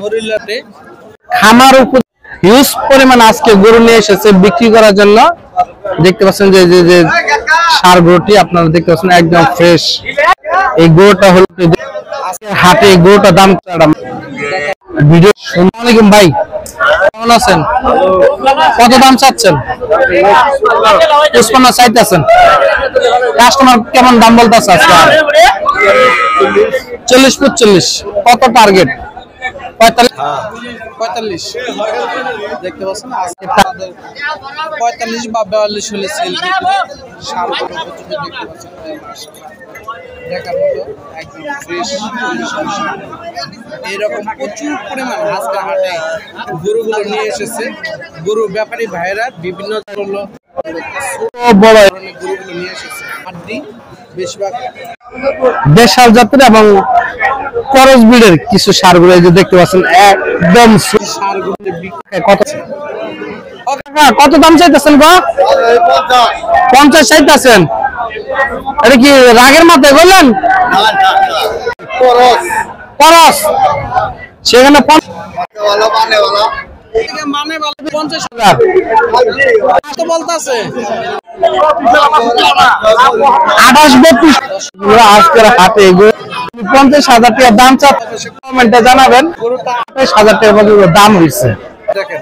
নরিলাতে খামার উপর হিউজ পরিমাণ আজকে গরু নিয়ে এসেছে বিক্রি করার জন্য। দেখতে পাচ্ছেন যে যে যে সার গরুটি আপনারা দেখতে পাচ্ছেন একদম ফ্রেশ। এই গরুটা হলো আজকে হাটে গরুটার দাম ভিডিও। আসসালামু আলাইকুম ভাই, কেমন আছেন? কত দাম চাচ্ছেন? 55 চাইতেছেন। কাস্টমার কেমন দাম বলতেছে আজকে? 40-45। কত টার্গেট? 45 দেখতে পাচ্ছেন আজকে 45 বা 42 হলে সেল করবে। সারগুলো দেখতে পাচ্ছেন দেখার মতো একদম ফ্রেশ। এইরকম প্রচুর পরিমাণ আজকে হাটে গরুগুলো নিয়ে এসেছে। গরু ব্যাপারী ভাইরা বিভিন্ন ধরনের বড় গরুগুলো নিয়ে এসেছে। হাড্ডি বেশিরভাগ দেশাল জাতের এবং করস ব্রিডের কিছু সারগুলো যে দেখতে পাচ্ছেন একদম সারগুলো কত কত দাম চাইতেছেন গো? 50 চাইতেছেন। এটা কি রাগের মাথায় বললেন? করস সেখানে মানে 50,000 কত বলতেছে? 28-32 আজকের হাটে 50,000 টাকা দাম চাচ্ছে। কমেন্টে জানাবেন 28,000 টাকা দাম হয়েছে। দেখেন